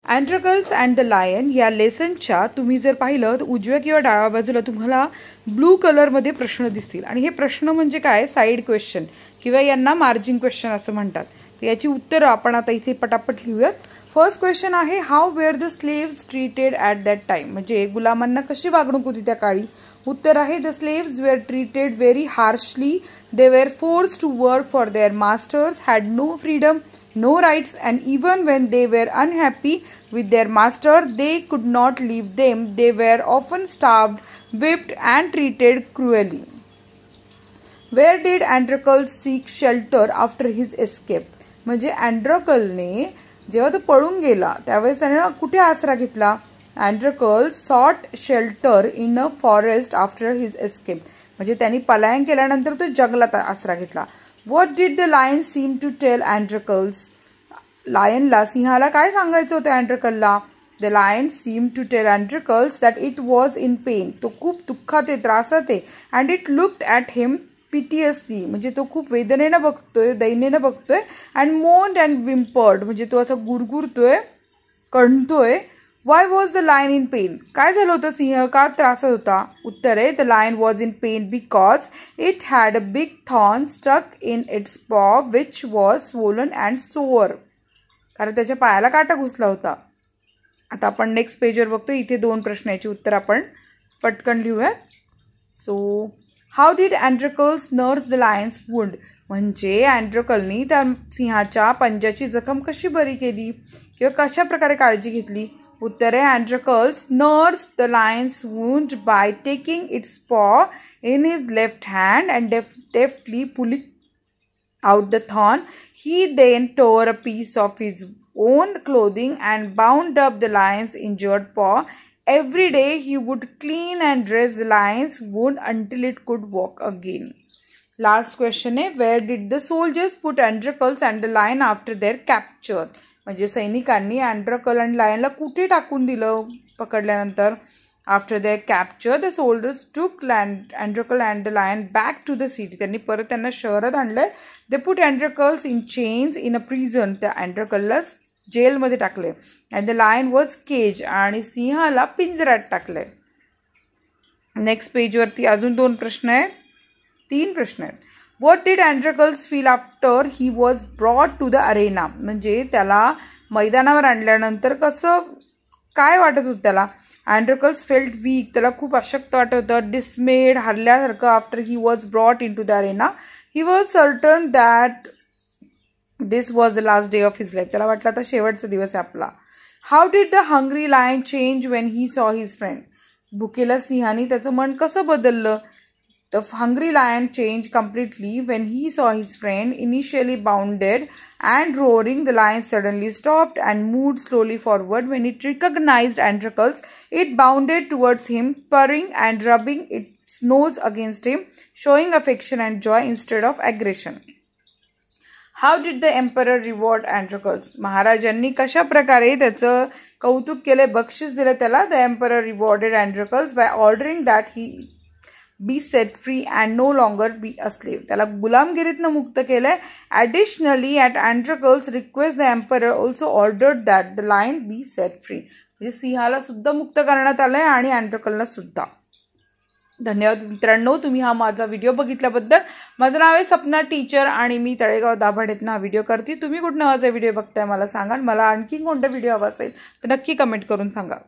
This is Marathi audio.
अँड्रकल्स अँड द लायन या लेसनच्या तुम्ही जर पाहिलं तर उजव्या किंवा डाव्या बाजूला तुम्हाला ब्लू कलरमध्ये प्रश्न दिसतील आणि हे प्रश्न म्हणजे काय साइड क्वेश्चन किंवा यांना मार्जिन क्वेश्चन असं म्हणतात. तर याची उत्तरं आपण आता इथे पटापट लिहूयात. फर्स्ट क्वेश्चन आहे how were the slaves treated at that time, म्हणजे गुलामांना कशी वागणूक होती त्या काळी. उत्तर आहे the slaves were treated very harshly, they were forced to work for their masters, had no freedom, no rights, and even when they were unhappy with their master they could not leave them. They were often starved, whipped and treated cruelly. Where did Androcles seek shelter after his escape, म्हणजे अँड्रोकलने जेव्हा तो पळून गेला त्यावेळेस त्याने कुठे आसरा घेतला. Androcles sought shelter in a forest after his escape, म्हणजे त्यांनी पलायन केल्यानंतर तो जंगलात आसरा घेतला. What did the lion seem to tell Androcles? लायनला सिंहाला काय सांगायचं होतं अँड्रकलला. The lion seemed to tell Androcles that it was in pain. तो खूप दुःखात आहे, त्रासात आहे. And it looked at him piteously, म्हणजे तो खूप वेदनेनं बघतोय, दैन्यानं बघतोय. And moaned and whimpered, म्हणजे तो असं गुरगुरतोय, कणतोय. Why was the lion in pain? काय झालं होतं, सिंह का त्रासात होता. उत्तर आहे the lion was in pain because it had a big thorn stuck in its paw which was swollen and sore. कारण त्याच्या पायाला काटा घुसला होता. आता आपण नेक्स्ट पेजवर बघतो. इथे दोन प्रश्न याची उत्तर आपण पटकन लिहूयात. So how did Androcles nurse the lion's wound, म्हणजे अँड्रोकलनी त्या सिंहाच्या पंजाची जखम कशी बरी केली किंवा कशा प्रकारे काळजी घेतली. उत्तर आहे Androcles nursed the lion's wound by taking its paw in his left hand and deftly pulling out the thorn. He then tore a piece of his own clothing and bound up the lion's injured paw. Every day he would clean and dress the lion's wound until it could walk again. Last question आहे where did the soldiers put Androcles and the lion after their capture, म्हणजे सैनिकांनी अँड्रोकल आणि लायनला कुठे टाकून दिलं पकडल्यानंतर. After their capture the soldiers took Androcles and the lion back to the city, त्यांनी परत त्यांना शहरात आणलंय. They put Androcles in chains in a prison, त्या अँड्रोकलला जेलमध्ये टाकले. And the lion was cage, आणि सिंहाला पिंजऱ्यात टाकलंय. नेक्स्ट पेजवरती अजून दोन प्रश्न आहेत, तीन प्रश्न आहेत. What did Androcles feel after he was brought to the arena, म्हणजे त्याला मैदानावर आणल्यानंतर कसं काय वाटत होतं त्याला. Androcles felt weak, त्याला खूप अशक्त वाटत होतं. Dismayed, हरल्यासारखं. After he was brought into the arena he was certain that this was the last day of his life, त्याला वाटलं आता शेवटचा दिवस आहे आपला. How did the hungry lion change when he saw his friend, भुकेल्या सिंहाने त्याचं मन कसं बदललं. The hungry lion changed completely when he saw his friend, initially bounded and roaring. The lion suddenly stopped and moved slowly forward. When it recognized Androcles, it bounded towards him, purring and rubbing its nose against him, showing affection and joy instead of aggression. How did the emperor reward Androcles? महाराजांनी कशा प्रकारे त्याचं कौतुक केले, बक्षीस दिलं त्याला. The emperor rewarded Androcles by ordering that he be set free and no longer be a slave, त्याला गुलामगिरीतनं मुक्त केलंय. Additionally, at Androcles' request, the emperor also ordered that the lion be set free, म्हणजे सिंहाला सुद्धा मुक्त करण्यात आलंय आणि अँड्रोकलला सुद्धा. धन्यवाद मित्रांनो, तुम्ही हा माझा व्हिडिओ बघितल्याबद्दल. माझं नाव आहे सपना टीचर आणि मी तळेगाव दाभाडेतनं हा व्हिडिओ करते. तुम्ही कुठनं माझा व्हिडिओ बघताय मला सांगा. मला आणखी कोणता व्हिडिओ हवा असेल तर नक्की कमेंट करून सांगा.